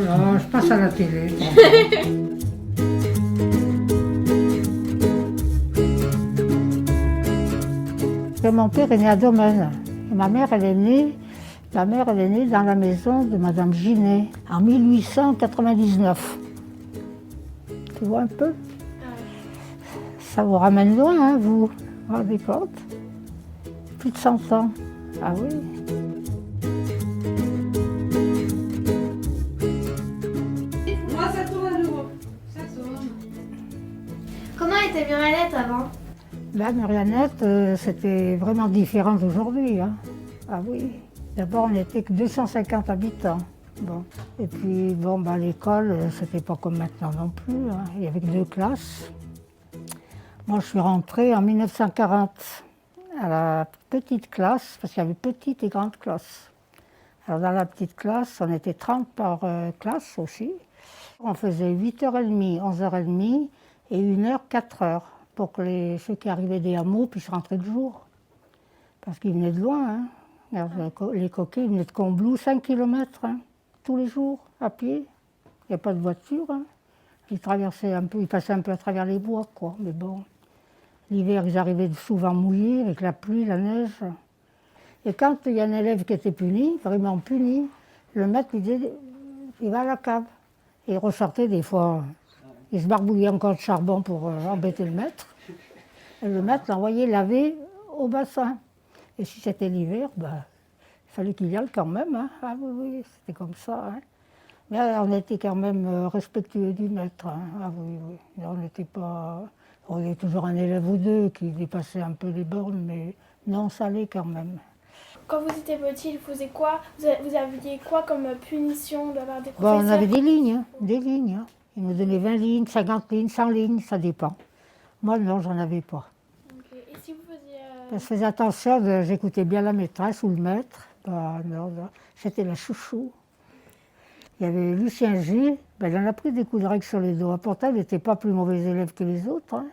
non, je passe à la télé. Mon père est né à Domaine. Et ma mère, elle est née dans la maison de Madame Ginet en 1899. Tu vois un peu? Ça vous ramène loin, hein, vous vous rendez compte? Plus de 100 ans. Ah oui. Moi, ça tourne à nouveau. Ça tourne. Comment était Murianette avant? Là, Murianette, c'était vraiment différent d'aujourd'hui. Hein. Ah oui. D'abord, on n'était que 250 habitants. Bon. Et puis, bon, bah, l'école, c'était pas comme maintenant non plus. Hein. Il y avait que 2 classes. Moi, je suis rentrée en 1940 à la petite classe, parce qu'il y avait petite et grande classe. Alors, dans la petite classe, on était 30 par classe aussi. On faisait 8h30, 11h30 et 1h, 4h, pour que ceux qui arrivaient des hameaux puissent rentrer de jour. Parce qu'ils venaient de loin. Hein. Alors, les coquets, ils venaient de Combloux, 5 km, hein, tous les jours, à pied. Il n'y a pas de voiture. Hein. Ils traversaient un peu, ils passaient un peu à travers les bois, quoi. Mais bon, l'hiver, ils arrivaient souvent mouillés avec la pluie, la neige. Et quand il y a un élève qui était puni, vraiment puni, le maître lui disait, il va à la cave. Et il ressortait des fois, il se barbouillait encore de charbon pour embêter le maître. Et le maître l'envoyait laver au bassin. Et si c'était l'hiver, bah, il fallait qu'il y aille quand même. Hein. Ah oui, oui, c'était comme ça. Hein. Mais on était quand même respectueux du maître. Hein. Ah oui, oui. On n'était pas... On avait toujours un élève ou deux qui dépassait un peu les bornes, mais non, ça allait quand même. Quand vous étiez petit, il faisait quoi? Vous aviez quoi comme punition de la part des Bon, professeurs? on avait des lignes, hein, des lignes. Hein. Ils nous donnaient 20 lignes, 50 lignes, 100 lignes, ça dépend. Moi, non, j'en avais pas. Okay. Et si vous faisiez... Je faisais attention, j'écoutais bien la maîtresse ou le maître. Bah, non, non, j'étais la chouchou. Il y avait Lucien Gilles, ben, il en a pris des coups de règle sur les doigts. Pourtant, il n'était pas plus mauvais élève que les autres. Hein.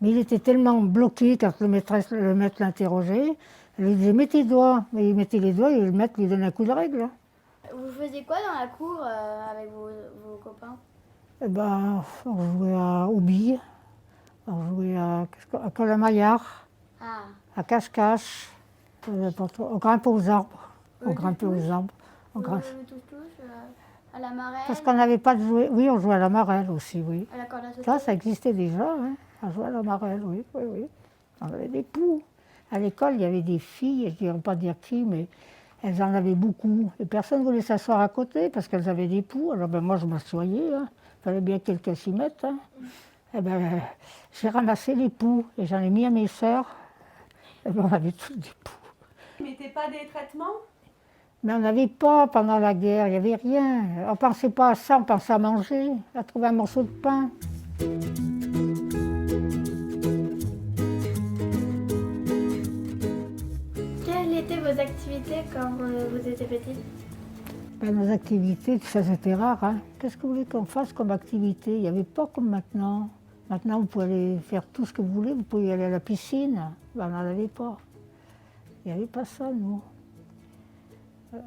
Mais il était tellement bloqué quand le maître l'interrogeait. Il lui disait, mets tes doigts. Mais il mettait les doigts et le maître lui donnait un coup de règle. Hein. Vous faisiez quoi dans la cour avec vos copains? Eh ben, on jouait aux billes, on jouait à colamaillard, à cache-cache, on grimpait aux arbres. On grimpait aux arbres. Le touche-touche, à la marelle? Parce qu'on n'avait pas de jouet. Oui, on jouait à la marelle aussi, oui. À la corde à sauter? Ça existait déjà, hein. On jouait à la marelle, oui, oui, oui. On avait des poux. À l'école, il y avait des filles, je ne dirais pas dire qui, mais elles en avaient beaucoup. Et personne ne voulait s'asseoir à côté parce qu'elles avaient des poux. Alors ben, moi, je m'assoyais. Hein. Il fallait bien que quelqu'un s'y mette. Hein. Et ben, j'ai ramassé les poux et j'en ai mis à mes sœurs. Et ben, on avait tous des poux. Vous ne mettez pas des traitements? Mais on n'avait pas pendant la guerre, il n'y avait rien. On ne pensait pas à ça, on pensait à manger, à trouver un morceau de pain. Quelles étaient vos activités quand vous étiez petite? Ben, nos activités, tout ça c'était rare. Hein. Qu'est-ce que vous voulez qu'on fasse comme activité? Il n'y avait pas comme maintenant. Maintenant, vous pouvez aller faire tout ce que vous voulez, vous pouvez aller à la piscine. Ben, on n'en avait pas. Il n'y avait pas ça, nous. Il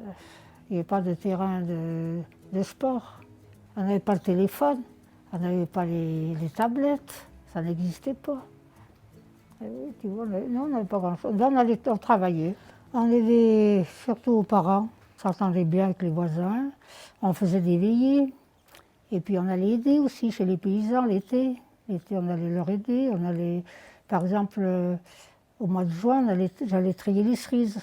n'y avait pas de terrain de sport. On n'avait pas le téléphone, on n'avait pas les tablettes, ça n'existait pas. Et oui, tu vois, non, on n'avait pas grand-chose. On travaillait. On aidait surtout aux parents, on s'entendait bien avec les voisins. On faisait des veillées. Et puis on allait aider aussi chez les paysans l'été. L'été, on allait leur aider. On allait, par exemple, au mois de juin, j'allais trier les cerises.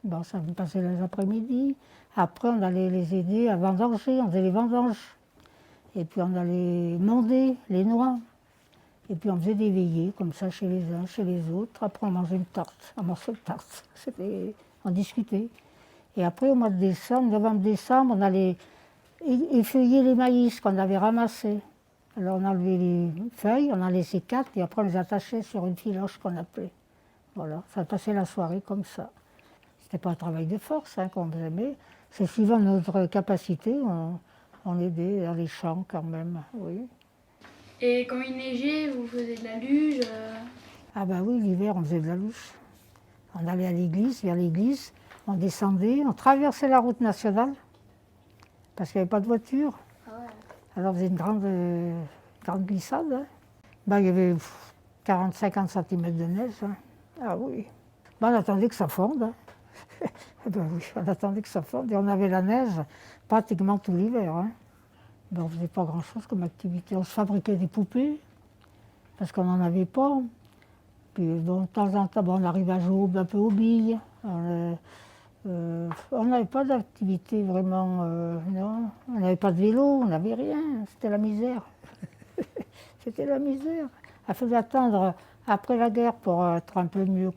Bon, ça me passait les après-midi. Après, on allait les aider à vendanger, on faisait les vendanges. Et puis on allait monder les noix. Et puis on faisait des veillées, comme ça, chez les uns, chez les autres. Après, on mangeait une tarte, un morceau de tarte. On discutait. Et après, au mois de décembre, novembre-décembre, on allait effeuiller les maïs qu'on avait ramassés. Alors on enlevait les feuilles, on en laissait 4, et après on les attachait sur une filoche qu'on appelait. Voilà, ça passait la soirée comme ça. C'était pas un travail de force hein, qu'on faisait, mais c'est suivant notre capacité, on aidait dans les champs quand même, oui. Et quand il neigeait, vous faisiez de la luge? Ah ben oui, l'hiver, on faisait de la luge. On allait à l'église, vers l'église, on descendait, on traversait la route nationale, parce qu'il n'y avait pas de voiture. Ah ouais. Alors on faisait une grande glissade. Hein. Ben, il y avait 40-50 cm de neige. Hein. Ah oui. Ben, on attendait que ça fonde. Hein. Ben oui, on attendait que ça fonde. Et on avait la neige pratiquement tout l'hiver. Hein. Ben, on ne faisait pas grand-chose comme activité. On se fabriquait des poupées, parce qu'on n'en avait pas. Puis bon, de temps en temps, on arrivait à jouer un peu aux billes. On n'avait pas d'activité vraiment, non. On n'avait pas de vélo, on n'avait rien. C'était la misère. C'était la misère. Il fallait attendre après la guerre pour être un peu mieux.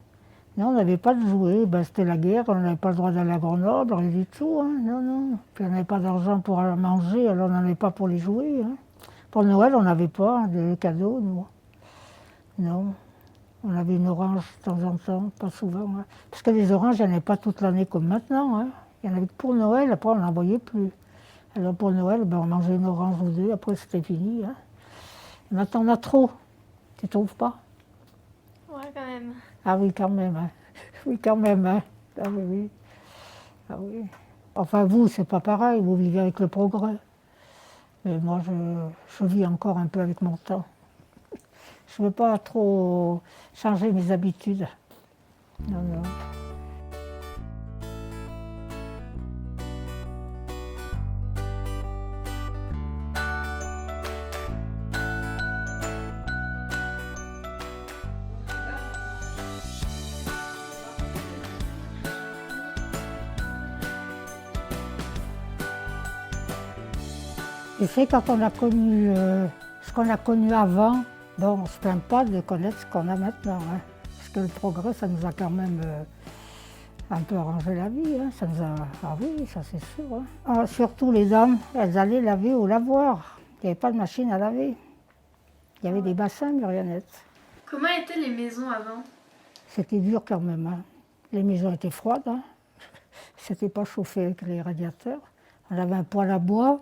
Non, on n'avait pas de jouets. Ben, c'était la guerre, on n'avait pas le droit d'aller à Grenoble, rien du tout. Hein. Non, non. Puis on n'avait pas d'argent pour manger, alors on n'en avait pas pour les jouets. Hein. Pour Noël, on n'avait pas de cadeaux, nous. Non. On avait une orange de temps en temps, pas souvent. Hein. Parce que les oranges, il n'y en avait pas toute l'année comme maintenant. Hein. Il y en avait que pour Noël, après on n'en voyait plus. Alors pour Noël, ben, on mangeait une orange ou deux, après c'était fini. Hein. Et maintenant on a trop, tu ne trouves pas? Ouais, quand même. Ah oui, quand même. Hein. Oui, quand même. Hein. Ah oui, oui. Ah oui. Enfin vous, c'est pas pareil, vous vivez avec le progrès. Mais moi, je vis encore un peu avec mon temps. Je ne veux pas trop changer mes habitudes. Non, non. Tu sais, quand on a connu ce qu'on a connu avant, bon, on ne se plaint pas de connaître ce qu'on a maintenant. Hein. Parce que le progrès, ça nous a quand même un peu arrangé la vie. Hein. Ça nous a... Ah oui, ça c'est sûr. Hein. Ah, surtout les dames, elles allaient laver au lavoir. Il n'y avait pas de machine à laver. Il y avait des bassins, Murianette. Comment étaient les maisons avant? C'était dur quand même. Hein. Les maisons étaient froides. Hein. C'était pas chauffé avec les radiateurs. On avait un poêle à bois.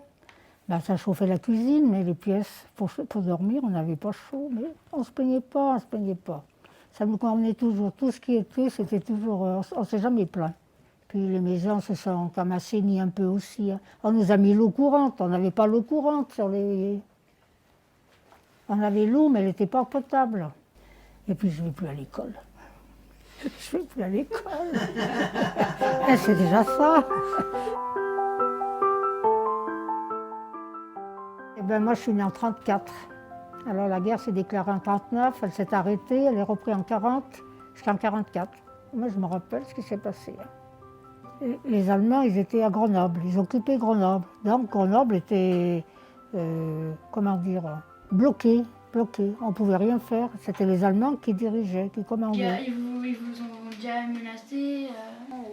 Ben, ça chauffait la cuisine, mais les pièces pour dormir, on n'avait pas chaud. Mais on ne se plaignait pas, on ne se plaignait pas. Ça nous convenait toujours. Tout ce qui était, c'était toujours... on ne s'est jamais plaint. Puis les maisons se sont comme assainies un peu aussi. Hein. On nous a mis l'eau courante. On n'avait pas l'eau courante sur les... On avait l'eau, mais elle n'était pas potable. Et puis je ne vais plus à l'école. Je ne vais plus à l'école. C'est déjà ça. Ben moi, je suis née en 1934. Alors la guerre s'est déclarée en 1939, elle s'est arrêtée, elle est reprise en 1940 jusqu'en 1944. Moi, je me rappelle ce qui s'est passé. Et les Allemands, ils étaient à Grenoble, ils occupaient Grenoble. Donc Grenoble était, comment dire, bloqué. On ne pouvait rien faire. C'était les Allemands qui dirigeaient, qui commandaient. Ils vous ont déjà menacé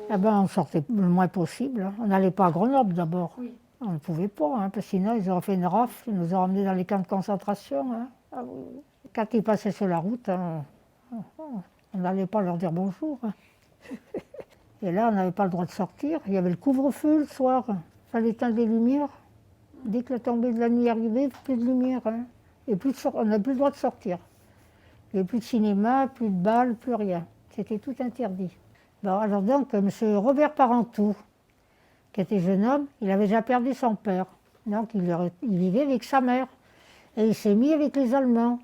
Eh ben, on sortait le moins possible. Hein. On n'allait pas à Grenoble d'abord. Oui. On ne pouvait pas, hein, parce que sinon ils auraient fait une rafle, ils nous auraient emmenés dans les camps de concentration. Hein. Ah oui. Quand ils passaient sur la route, hein, on n'allait pas leur dire bonjour. Hein. Et là, on n'avait pas le droit de sortir. Il y avait le couvre-feu le soir. Il fallait éteindre les lumières. Dès que la tombée de la nuit arrivait, plus de lumière. Hein. Et on n'avait plus le droit de sortir. Il n'y avait plus de cinéma, plus de bal, plus rien. C'était tout interdit. Bon, alors donc, M. Robert Parentout, qui était jeune homme, il avait déjà perdu son père. Donc il vivait avec sa mère. Et il s'est mis avec les Allemands.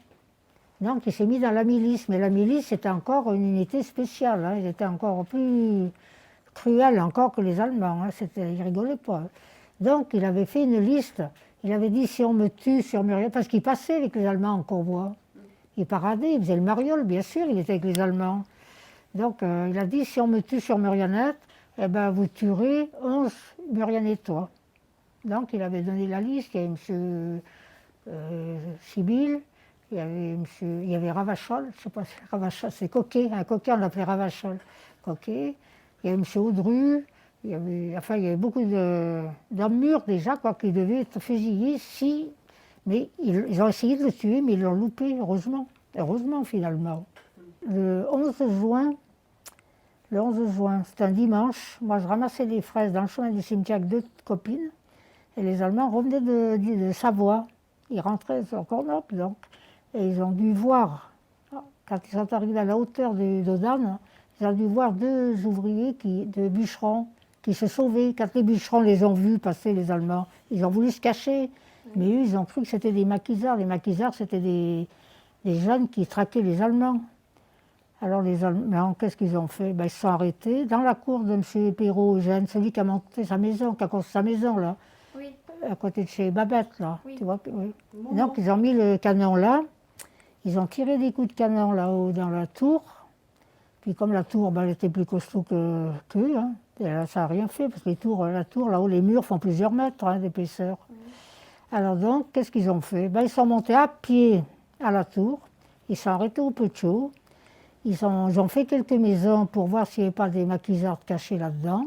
Donc il s'est mis dans la milice. Mais la milice, c'était encore une unité spéciale. Hein. Ils étaient encore plus cruels encore que les Allemands. Hein. Ils ne rigolaient pas. Donc il avait fait une liste. Il avait dit, si on me tue sur Muriel, parce qu'il passait avec les Allemands en convoi. Il paradait, il faisait le mariole, bien sûr, il était avec les Allemands. Donc il a dit, si on me tue sur Murianette, eh ben, vous tuerez 11 Murianettois. Donc il avait donné la liste, il y avait M. Sibyl, il y avait Ravachol, je ne sais pas si Ravachol, c'est Coquet, un Coquet on l'appelait Ravachol, Coquet, il y avait M. Audru, il y avait beaucoup d'hommes mûrs déjà, quoi, qui devaient être fusillés si... Mais ils ont essayé de le tuer, mais ils l'ont loupé, heureusement. Heureusement, finalement. Le 11 juin, c'est un dimanche, moi je ramassais des fraises dans le chemin du cimetière avec deux copines, et les Allemands revenaient de Savoie. Ils rentraient sur Grenoble, donc, et ils ont dû voir, quand ils sont arrivés à la hauteur d'Odane, ils ont dû voir deux ouvriers, deux bûcherons, qui se sauvaient. Quand les bûcherons les ont vus passer, les Allemands, ils ont voulu se cacher. Mais eux, ils ont cru que c'était des maquisards. Les maquisards, c'était des jeunes qui traquaient les Allemands. Alors les Allemands, qu'est-ce qu'ils ont fait? Ils se sont arrêtés dans la cour de M. Perrault, Eugène, celui qui a monté sa maison, qui a construit sa maison, là, Oui. à côté de chez Babette, là. Oui. Tu vois, oui. Donc ils ont mis le canon là, ils ont tiré des coups de canon là-haut dans la tour. Puis comme la tour, elle était plus costaud qu'eux, hein, ça n'a rien fait, parce que la tour là-haut, les murs font plusieurs mètres d'épaisseur. Alors donc, qu'est-ce qu'ils ont fait? Ils sont montés à pied à la tour, ils sont arrêtés au Petchot, ils ont fait quelques maisons pour voir s'il n'y avait pas des maquisards cachés là-dedans.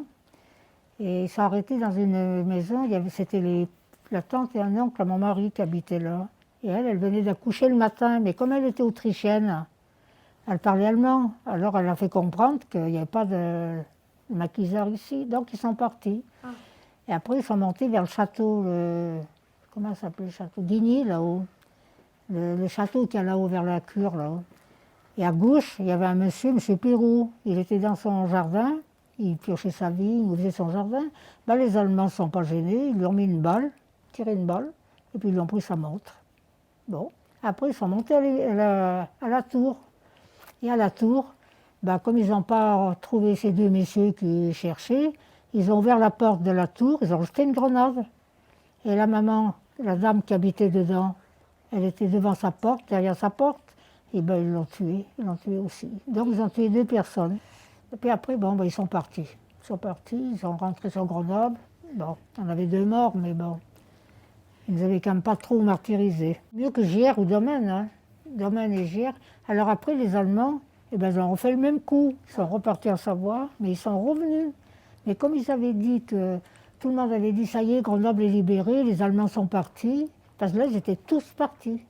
Et ils sont arrêtés dans une maison, c'était la tante et un oncle à mon mari qui habitaient là. Et elle venait d'accoucher le matin, mais comme elle était autrichienne, elle parlait allemand. Alors elle a fait comprendre qu'il n'y avait pas de maquisards ici, donc ils sont partis. Ah. Et après ils sont montés vers le château, comment ça s'appelait le château? Guigny, là-haut. Le château qui est là-haut, vers la cure, là-haut. Et à gauche, il y avait un monsieur, M. Perrault. Il était dans son jardin, il piochait sa vigne, il faisait son jardin. Les Allemands ne sont pas gênés, ils lui ont mis une balle, tiré une balle, et puis ils lui ont pris sa montre. Bon. Après, ils sont montés à la tour. Et à la tour, comme ils n'ont pas trouvé ces deux messieurs qui cherchaient, ils ont ouvert la porte de la tour, ils ont jeté une grenade. Et la maman, la dame qui habitait dedans, elle était devant sa porte, derrière sa porte, et ils l'ont tué aussi. Donc ils ont tué 2 personnes. Et puis après, ils sont partis. Ils sont rentrés sur Grenoble. Bon, on avait 2 morts, mais bon, ils nous avaient quand même pas trop martyrisés. Mieux que Gières ou Domaine, hein. Domaine et Gières. Alors après, les Allemands, ils ont refait le même coup. Ils sont repartis en Savoie, mais ils sont revenus. Mais comme ils avaient dit que tout le monde avait dit, ça y est, Grenoble est libéré, les Allemands sont partis, parce que là, ils étaient tous partis.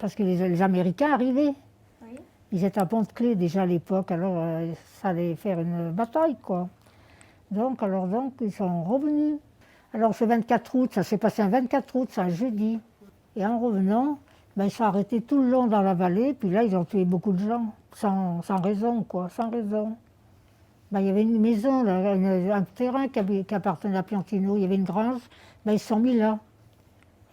Parce que les Américains arrivaient. Oui. Ils étaient à Pont-de-Clé déjà à l'époque, alors ça allait faire une bataille, quoi. Donc, ils sont revenus. Alors ce 24 août, ça s'est passé un 24 août, c'est un jeudi. Et en revenant, ils sont arrêtés tout le long dans la vallée, puis là, ils ont tué beaucoup de gens, sans raison, quoi, sans raison. Il y avait une maison, là, un terrain qui appartenait à Piantino, il y avait une grange, ils se sont mis là.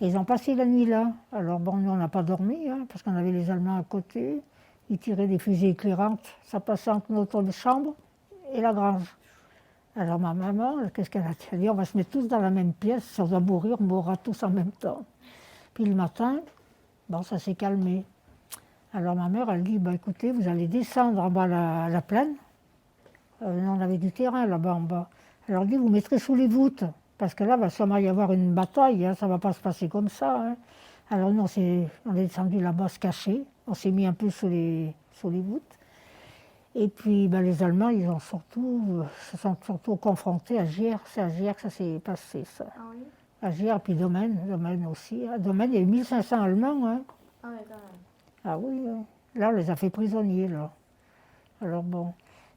Et ils ont passé la nuit là. Alors nous, on n'a pas dormi, hein, parce qu'on avait les Allemands à côté. Ils tiraient des fusées éclairantes. Ça passait entre notre chambre et la grange. Alors ma maman, qu'est-ce qu'elle a dit? Elle a dit, on va se mettre tous dans la même pièce, si on doit mourir, on mourra tous en même temps. Puis le matin, ça s'est calmé. Alors ma mère, elle dit, écoutez, vous allez descendre en bas à la plaine. On avait du terrain là-bas en bas. Alors elle dit, vous mettrez sous les voûtes. Parce que là, il va sûrement y avoir une bataille, hein, ça ne va pas se passer comme ça. Hein. Alors nous, on est descendu là-bas se cacher, on s'est mis un peu sous les voûtes. Et puis les Allemands, se sont surtout confrontés à Gières. C'est à Gières que ça s'est passé, ça. Ah oui. À Gières, puis Domaine aussi. À Domaine, il y a eu 1500 Allemands. Hein. Ah oui, quand même. Ah oui, hein. Là, on les a fait prisonniers, là. Alors bon.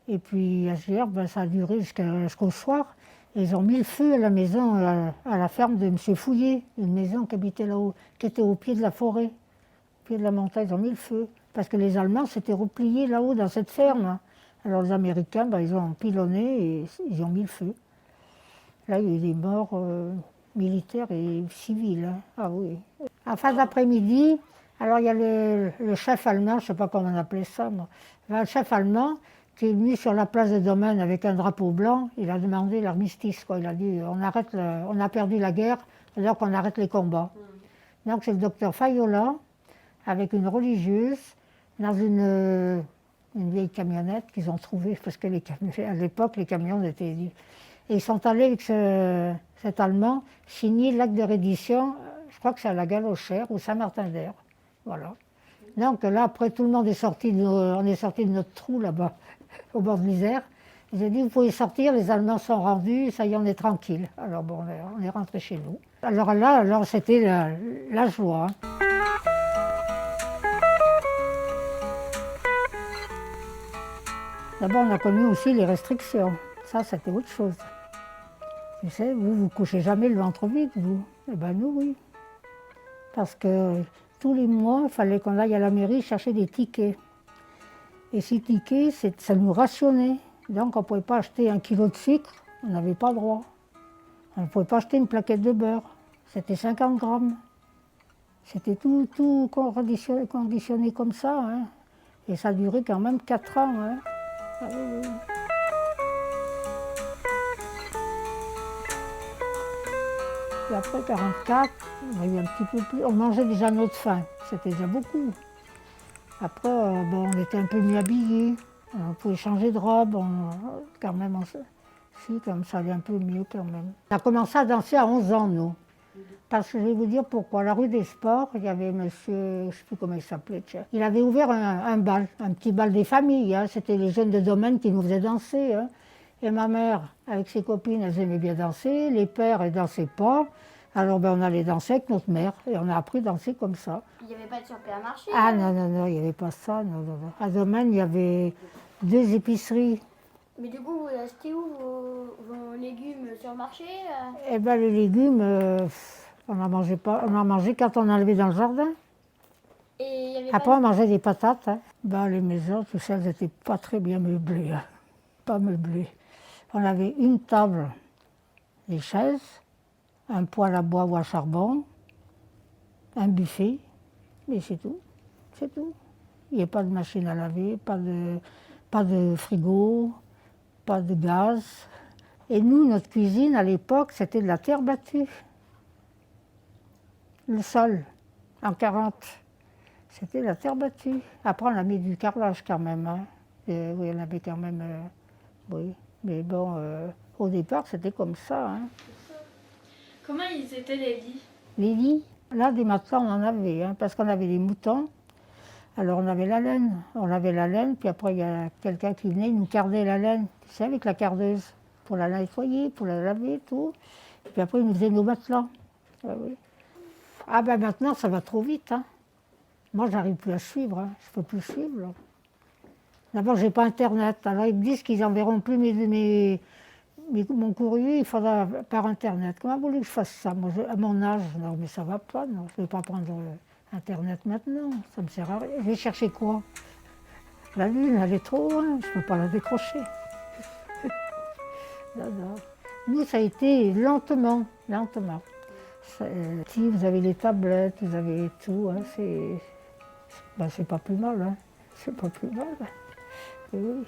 Et puis à Gières, ça a duré jusqu'au soir. Ils ont mis le feu à la maison, à la ferme de M. Fouillet, une maison qui habitait là-haut, qui était au pied de la forêt, au pied de la montagne. Ils ont mis le feu, parce que les Allemands s'étaient repliés là-haut dans cette ferme. Alors les Américains, ils ont pilonné et ils ont mis le feu. Là, il y a eu des morts militaires et civils. Hein. Ah oui. En fin d'après-midi, alors il y a le chef allemand, je ne sais pas comment on appelait ça, le chef allemand, qui est venu sur la place de Domaine avec un drapeau blanc, il a demandé l'armistice. Il a dit on a perdu la guerre, alors qu'on arrête les combats. Donc c'est le docteur Fayola, avec une religieuse, dans une vieille camionnette qu'ils ont trouvée, parce qu'à l'époque, les camions étaient... Et ils sont allés avec cet Allemand signer l'acte de reddition, je crois que c'est à la Galochère ou Saint-Martin-d'Air. Voilà. Donc là, après, tout le monde est sorti on est sorti de notre trou là-bas, au bord de l'Isère. Ils ont dit, vous pouvez sortir, les Allemands sont rendus, ça y est, on est tranquille. Alors bon, on est rentré chez nous. Alors là, c'était la joie. D'abord, on a connu aussi les restrictions. Ça, c'était autre chose. Tu sais, vous couchez jamais le ventre vide, vous. Eh bien, nous, oui. Parce que tous les mois, il fallait qu'on aille à la mairie chercher des tickets. Et ces tickets, ça nous rationnait. Donc, on ne pouvait pas acheter 1 kilo de sucre On n'avait pas le droit. On ne pouvait pas acheter une plaquette de beurre. C'était 50 grammes. C'était tout conditionné comme ça. Hein. Et ça a duré quand même 4 ans. Hein. Ah oui, oui. Et après 1944, on a eu un petit peu plus. On mangeait déjà notre faim. C'était déjà beaucoup. Après, bon, on était un peu mieux habillés. On pouvait changer de robe. Quand même, si, comme ça allait un peu mieux quand même. On a commencé à danser à 11 ans, nous. Parce que je vais vous dire pourquoi. À la rue des Sports, il y avait monsieur, je ne sais plus comment il s'appelait, il avait ouvert un bal, un petit bal des familles. Hein. C'était les jeunes de domaine qui nous faisaient danser. Hein. Et ma mère, avec ses copines, elles aimaient bien danser. Les pères, elles ne dansaient pas. Alors ben, on allait danser avec notre mère. Et on a appris à danser comme ça. Il n'y avait pas de supermarché? Ah non, non, non, il n'y avait pas ça. Non, non, non. À Domaine, il y avait 2 épiceries. Mais du coup, vous achetez où vos légumes sur le marché? Eh bien, les légumes, on n'en mangeait pas. On en mangeait quand on allait dans le jardin. Et il y avait Après, on mangeait des patates. Hein. Ben, les maisons, tout ça, elles n'étaient pas très bien meublées. Hein. Pas meublées. On avait une table, des chaises, un poêle à bois ou à charbon, un buffet, mais c'est tout. C'est tout. Il n'y a pas de machine à laver, pas de frigo, pas de gaz. Et nous, notre cuisine, à l'époque, c'était de la terre battue. Le sol, en 40. C'était de la terre battue. Après, on a mis du carrelage quand même. Hein. Oui, on avait quand même... oui, mais bon, au départ, c'était comme ça. Hein. Comment ils étaient les lits? Les lits, là, des matelas, on en avait, hein, parce qu'on avait les moutons. Alors, on avait la laine. On avait la laine, puis après, il y a quelqu'un qui venait, il nous cardait la laine, tu sais, avec la cardeuse, pour la nettoyer, pour la laver, tout. Et puis après, il nous faisait nos matelas. Ah, oui. Ah ben maintenant, ça va trop vite. Hein. Moi, j'arrive plus à suivre. Hein. Je peux plus suivre. Là. D'abord, j'ai pas Internet. Alors, ils me disent qu'ils n'enverront plus mon courrier, il faudra par Internet. Comment voulez que je fasse ça? Moi, à mon âge, non, mais ça va pas. Non. Je ne vais pas prendre Internet maintenant. Ça me sert à rien. Je vais chercher quoi? La lune, elle est trop loin. Je ne peux pas la décrocher. Non, non. Nous, ça a été lentement, lentement. Si vous avez les tablettes, vous avez tout, hein, c'est pas plus mal. Hein. C'est pas plus mal. Et oui.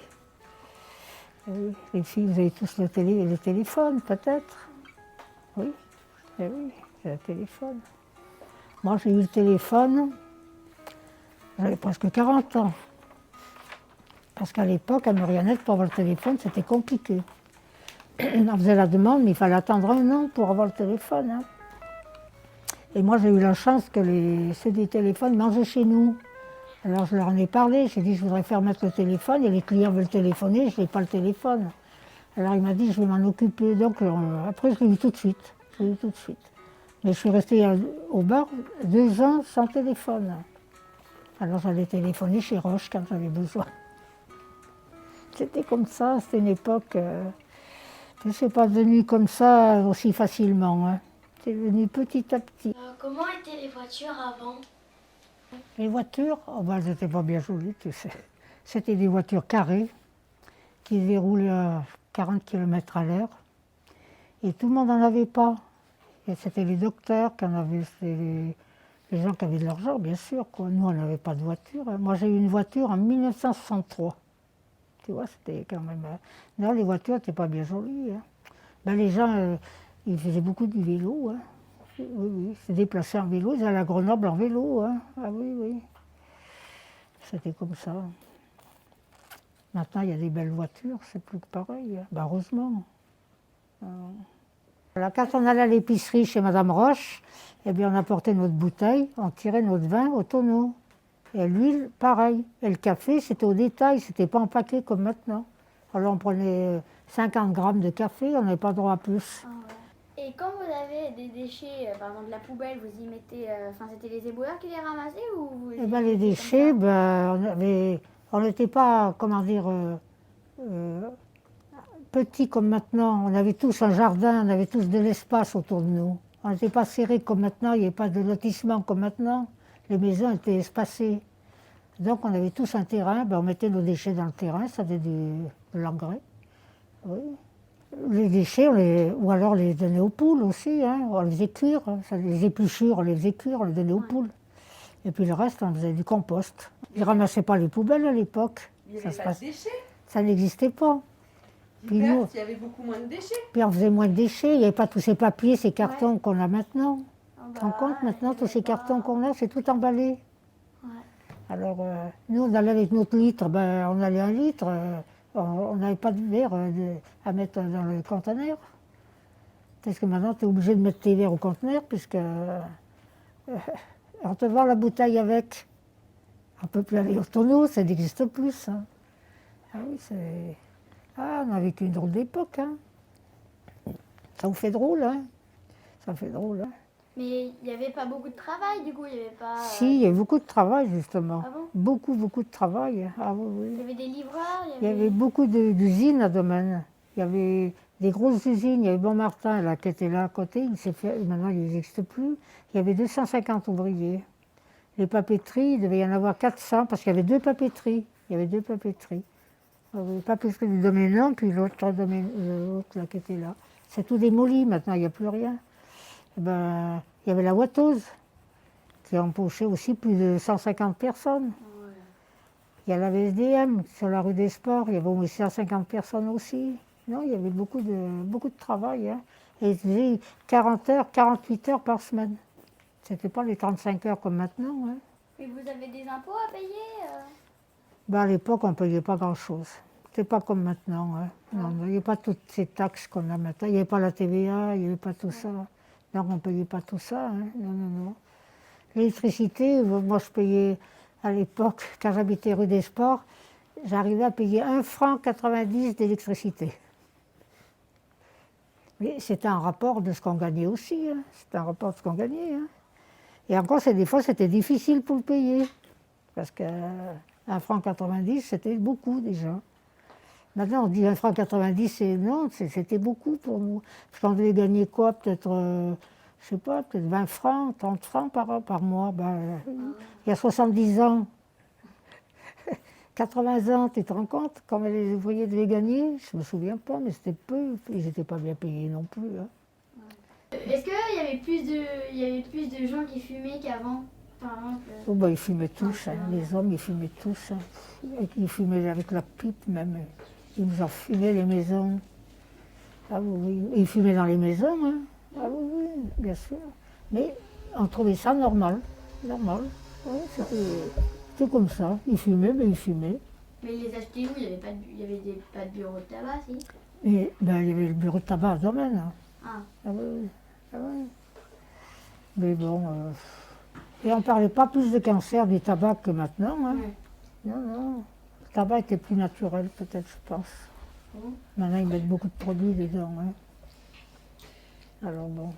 Et oui. Les filles, vous avez tous le téléphone, peut-être. Oui. Et oui, j'ai le téléphone. Moi, j'ai eu le téléphone, j'avais presque 40 ans. Parce qu'à l'époque, à Marionnette, pour avoir le téléphone, c'était compliqué. On faisait la demande, mais il fallait attendre 1 an pour avoir le téléphone. Hein. Et moi, j'ai eu la chance que ceux des téléphones mangeaient chez nous. Alors, je leur en ai parlé. J'ai dit, je voudrais faire mettre le téléphone. Et les clients veulent téléphoner, je n'ai pas le téléphone. Alors, il m'a dit, je vais m'en occuper. Donc, après, je l'ai eu tout de suite. Je l'ai eu tout de suite. Mais je suis restée au bar 2 ans sans téléphone. Alors, j'allais téléphoner chez Roche quand j'avais besoin. C'était comme ça. C'était une époque... je ne suis pas devenue comme ça aussi facilement. Hein. C'est venu petit à petit. Comment étaient les voitures avant? Les voitures, oh ben, elles n'étaient pas bien jolies, tu sais. C'était des voitures carrées qui devaient rouler à 40 km à l'heure. Et tout le monde n'en avait pas. Et c'était les docteurs qui en avaient, c'était les gens qui avaient de l'argent, bien sûr. Quoi. Nous, on n'avait pas de voiture. Hein. Moi, j'ai eu une voiture en 1963. Tu vois, c'était quand même... Non, les voitures n'étaient pas bien jolies. Hein. Ben, les gens, ils faisaient beaucoup du vélo. Hein. Oui, oui, ils se déplaçaient en vélo. Ils allaient à Grenoble en vélo. Hein. Ah oui, oui. C'était comme ça. Maintenant, il y a des belles voitures, c'est plus que pareil. Hein. Ben, heureusement. Alors, quand on allait à l'épicerie chez Madame Roche, eh bien, on apportait notre bouteille, on tirait notre vin au tonneau. Et l'huile, pareil. Et le café, c'était au détail, c'était pas en paquet comme maintenant. Alors, on prenait 50 grammes de café, on n'avait pas droit à plus. Ah ouais. Et quand vous avez des déchets, par exemple de la poubelle, vous y mettez... Enfin, c'était les éboueurs qui les ramassaient ou vous Eh ben, les déchets, on n'était pas, comment dire, petits comme maintenant. On avait tous un jardin, on avait tous de l'espace autour de nous. On n'était pas serrés comme maintenant, il n'y avait pas de lotissement comme maintenant. Les maisons étaient espacées. Donc on avait tous un terrain, on mettait nos déchets dans le terrain, ça faisait de l'engrais. Oui. Les déchets, ou alors on les donnait aux poules aussi, hein. On les faisait cuire, hein. Les épluchures, on les faisait cuire, on les donnait aux poules. Et puis le reste, on faisait du compost. Ils ne ramassaient pas les poubelles à l'époque. Il n'y avait pas de déchets. Ça n'existait pas. Puis L'hiver, nous- il y avait beaucoup moins de déchets. Puis on faisait moins de déchets, il n'y avait pas tous ces papiers, ces cartons qu'on a maintenant. Ah Tu te rends compte, maintenant, tous ces cartons qu'on qu'on a, c'est tout emballé. Ouais. Alors, nous, on allait avec notre litre, on allait 1 litre, on n'avait pas de verre à mettre dans le conteneur. Parce que maintenant, tu es obligé de mettre tes verres au conteneur, puisque on te vend la bouteille avec. On ne peut plus aller au tonneau, ça n'existe plus. Ça. Ah oui, c'est... Ah, on a vécu une drôle d'époque. Hein. Ça vous fait drôle, hein? Ça fait drôle, hein? Mais il n'y avait pas beaucoup de travail, du coup, il n'y avait pas... Si, il y avait beaucoup de travail, justement. Ah bon? Beaucoup de travail. Ah oui, oui. Il y avait des livreurs, Il y avait beaucoup d'usines à Domaine. Il y avait des grosses usines. Il y avait Bon-Martin, là, qui était là à côté. Il s'est fait, maintenant, il n'existe plus. Il y avait 250 ouvriers. Les papeteries, il devait y en avoir 400, parce qu'il y avait 2 papeteries. Il y avait 2 papeteries. La papeterie du Doménan, puis l'autre là, qui était là. C'est tout démoli, maintenant, il n'y a plus rien. Eh ben, il y avait la Ouatteuse, qui embauchait aussi plus de 150 personnes. Il y a la VSDM sur la rue des Sports, il y avait au moins 150 personnes aussi. Non, il y avait beaucoup de travail. Hein. Et ils faisaient 40 heures, 48 heures par semaine. C'était pas les 35 heures comme maintenant. Hein. Mais vous avez des impôts à payer Ben, à l'époque, on ne payait pas grand-chose. C'était pas comme maintenant. Hein. Non, il n'y avait pas toutes ces taxes qu'on a maintenant. Il n'y avait pas la TVA, il n'y avait pas tout ça. Non, on ne payait pas tout ça. Hein. Non. L'électricité, moi je payais à l'époque, quand j'habitais rue des Sports, j'arrivais à payer 1,90 franc d'électricité. Mais c'était un rapport de ce qu'on gagnait aussi. Hein. C'était un rapport de ce qu'on gagnait. Hein. Et encore, des fois, c'était difficile pour le payer. Parce que 1,90 franc, c'était beaucoup déjà. Maintenant, on dit 1,90 franc, non, c'était beaucoup pour nous. Parce qu'on devait gagner quoi? Peut-être, je sais pas, peut-être 20 francs, 30 francs par mois. Il y a 70 ans, 80 ans, tu te rends compte, combien les ouvriers devaient gagner? Je ne me souviens pas, mais c'était peu. Ils n'étaient pas bien payés non plus. Hein. Est-ce qu'il y avait plus de gens qui fumaient qu'avant, par exemple Ils fumaient tous, hein. Les hommes, ils fumaient tous. Hein. Ils fumaient avec la pipe même. Ils nous en fumaient les maisons. Ah oui, ils fumaient dans les maisons. Hein. Ah oui, bien sûr. Mais on trouvait ça normal. Normal. Oui, c'était comme ça. Ils fumaient, mais ils fumaient. Mais ils les achetaient où? Il n'y avait pas de bureau de tabac, si? Et, il y avait le bureau de tabac à Domaine. Hein. Ah. Ah oui. Ah oui. Mais bon. Et on ne parlait pas plus de cancer du tabac que maintenant. Hein. Non. Le tabac était plus naturel, peut-être, je pense. Maintenant, ils mettent beaucoup de produits dedans. Hein. Alors bon.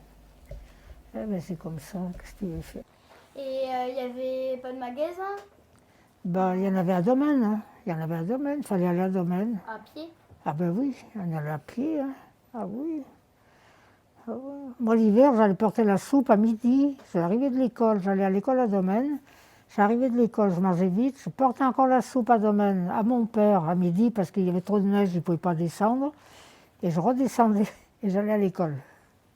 Eh ben, c'est comme ça. Qu'est-ce que tu veux faire? Et il n'y avait pas de magasin? Il y en avait à Domaine. Hein. Il y en avait à Domaine. Il fallait aller à Domaine. À pied? Ah ben oui, on allait à pied. Hein. Ah oui. Ah oui. Moi, l'hiver, j'allais porter la soupe à midi. J'arrivais de l'école. J'allais à l'école à Domaine. J'arrivais de l'école, je mangeais vite. Je portais encore la soupe à Domaine à mon père à midi parce qu'il y avait trop de neige, il ne pouvait pas descendre. Et je redescendais et j'allais à l'école.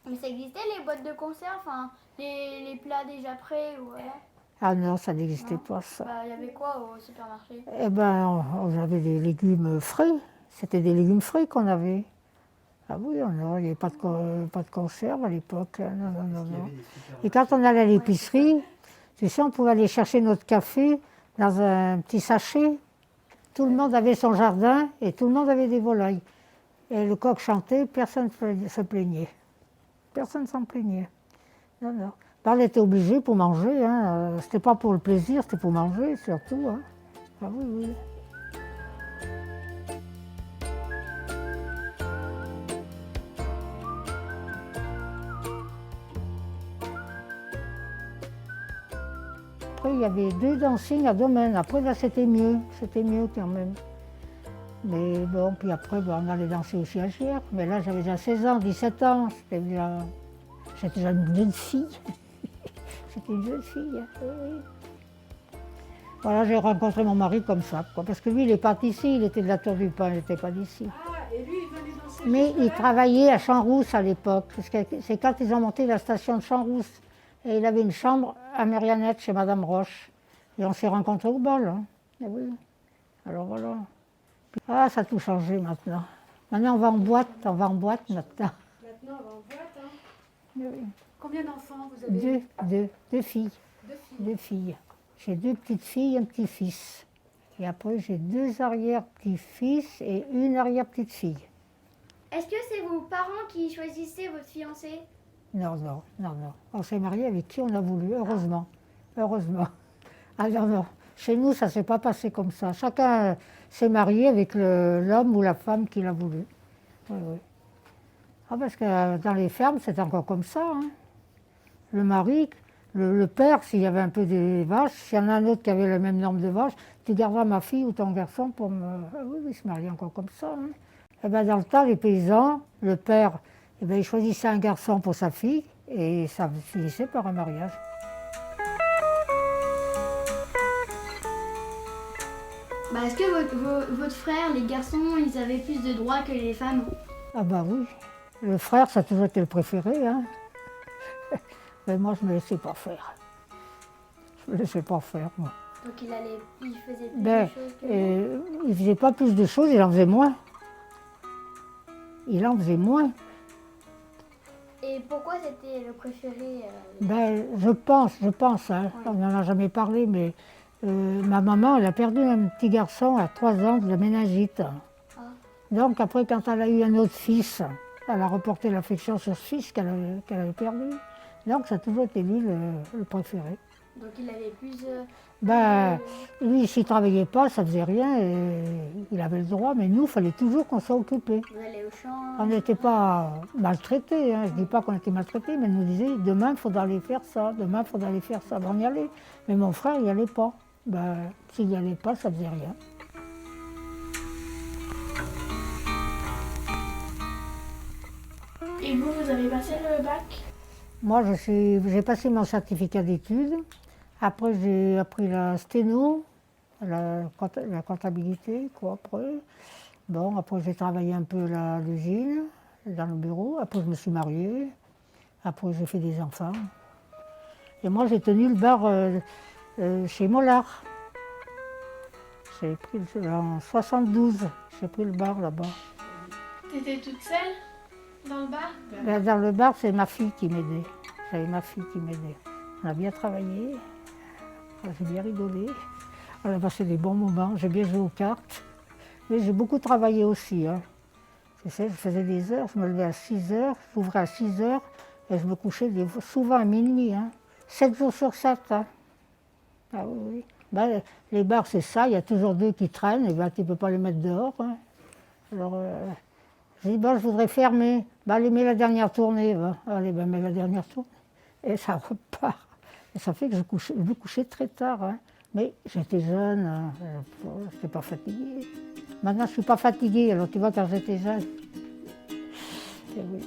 Mais ça existait les boîtes de conserve, enfin les plats déjà prêts ou voilà. Ah non, ça n'existait pas ça. Il y avait quoi au supermarché? Eh ben, on avait des légumes frais. C'était des légumes frais qu'on avait. Ah oui, il n'y avait pas de conserve à l'époque. Non. Et quand on allait à l'épicerie, tu sais, on pouvait aller chercher notre café dans un petit sachet. Tout le monde avait son jardin et tout le monde avait des volailles. Et le coq chantait, personne ne se plaignait. Personne ne s'en plaignait. Non. On était obligé pour manger. Hein. C'était pas pour le plaisir, c'était pour manger surtout. Hein. Ah oui. Après, il y avait 2 dancing à Domaine. Après, là, c'était mieux quand même. Mais bon, puis après, on allait danser aussi à Giers. Mais là, j'avais déjà 16 ans, 17 ans. J'étais déjà une jeune fille. J'étais une jeune fille, hein. Oui. Voilà, j'ai rencontré mon mari comme ça, quoi. Parce que lui, il n'est pas d'ici, il était de la Tour du Pin, il n'était pas d'ici. Ah, et lui, il venait danser Mais il travaillait à Champs-Rousse à l'époque. C'est quand ils ont monté la station de Champs-Rousse. Et il avait une chambre à Mariannette chez Madame Roche. Et on s'est rencontrés au bal. Hein. Et oui. Alors voilà. Ah, ça a tout changé maintenant. Maintenant, on va en boîte maintenant. Maintenant, on va en boîte. Hein. Oui. Combien d'enfants vous avez? Deux filles. Deux filles. J'ai 2 petites filles et un petit-fils. Et après, j'ai 2 arrière-petits-fils et une arrière-petite-fille. Est-ce que c'est vos parents qui choisissaient votre fiancé? Non. On s'est mariés avec qui on a voulu, heureusement. Heureusement. Alors non, chez nous, ça ne s'est pas passé comme ça. Chacun s'est marié avec l'homme ou la femme qu'il a voulu. Oui. Ah, parce que dans les fermes, c'est encore comme ça. Hein. Le mari, le père, s'il y avait un peu de vaches, s'il y en a un autre qui avait le même nombre de vaches, tu garderas ma fille ou ton garçon pour me... Ah oui, il se mariait encore comme ça. Hein. Et bien, dans le temps, les paysans, le père, eh bien, il choisissait un garçon pour sa fille et ça finissait par un mariage. Bah, est-ce que votre frère, les garçons, ils avaient plus de droits que les femmes? Ah bah oui, le frère, ça a toujours été le préféré. Hein. Mais moi, je ne me laissais pas faire. Je ne me laissais pas faire, moi. Donc il faisait plus de choses que vous? Il ne faisait pas plus de choses, il en faisait moins. Il en faisait moins. Et pourquoi c'était le préféré? Je pense, hein. Ouais. On n'en a jamais parlé, mais ma maman, elle a perdu un petit garçon à 3 ans de la méningite. Ah. Donc après, quand elle a eu un autre fils, elle a reporté l'affection sur ce fils qu'elle avait perdu. Donc ça a toujours été lui le préféré. Donc il avait plus... Lui, s'il ne travaillait pas, ça ne faisait rien, et il avait le droit, mais nous, il fallait toujours qu'on soit occupés. Vous allez au champ? On n'était pas maltraités, hein. Je ne dis pas qu'on était maltraités, mais elle nous disait, demain, il faudra aller faire ça, demain, il faudra aller faire ça. On y allait. Mais mon frère, il n'y allait pas. S'il n'y allait pas, ça ne faisait rien. Et vous avez passé le bac? Moi, j'ai passé mon certificat d'études. Après, j'ai appris la sténo, la comptabilité, quoi, après. Bon, après, j'ai travaillé un peu à l'usine, dans le bureau. Après, je me suis mariée. Après, j'ai fait des enfants. Et moi, j'ai tenu le bar chez Mollard. J'ai pris en 72, j'ai pris le bar là-bas. T'étais toute seule dans le bar? Dans le bar, c'est ma fille qui m'aidait. J'avais ma fille qui m'aidait. On a bien travaillé. J'ai bien rigolé, on a passé des bons moments, j'ai bien joué aux cartes, mais j'ai beaucoup travaillé aussi. Hein. Tu sais, je faisais des heures, je me levais à 6 heures, j'ouvrais à 6 heures et je me couchais souvent à minuit, hein. 7 jours sur 7. Hein. Ah oui. Les bars, c'est ça, il y a toujours 2 qui traînent, et tu ne peux pas les mettre dehors. Hein. Alors, j'ai dit, je voudrais fermer. Allez, mets la dernière tournée. Allez, mets la dernière tournée. Et ça repart. Et ça fait que je me couchais très tard. Hein. Mais j'étais jeune, hein. Je n'étais pas fatiguée. Maintenant, je ne suis pas fatiguée, alors tu vois, quand j'étais jeune. Et oui.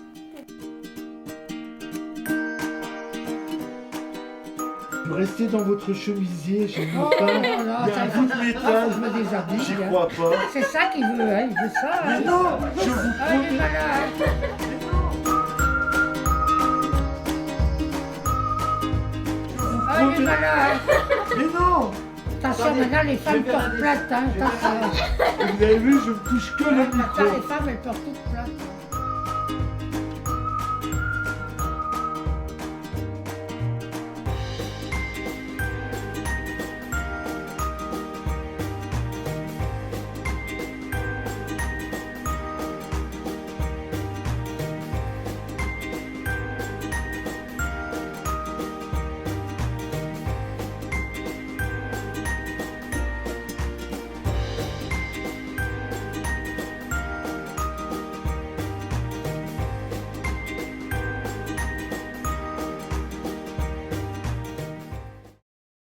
Restez dans votre chemisier, j'aime pas. Il y a un bout de métal. Je me déshabille. J'y crois pas. C'est ça qu'il veut, hein. Il veut ça. Mais hein. non, je vous Ah, il est promets. malade. Ah, il est malade. Mais non. Attention, maintenant, les femmes portent plainte. Hein. Attention. Vous avez vu, je ne touche que le Maintenant, micro. les femmes, elles portent toutes plainte.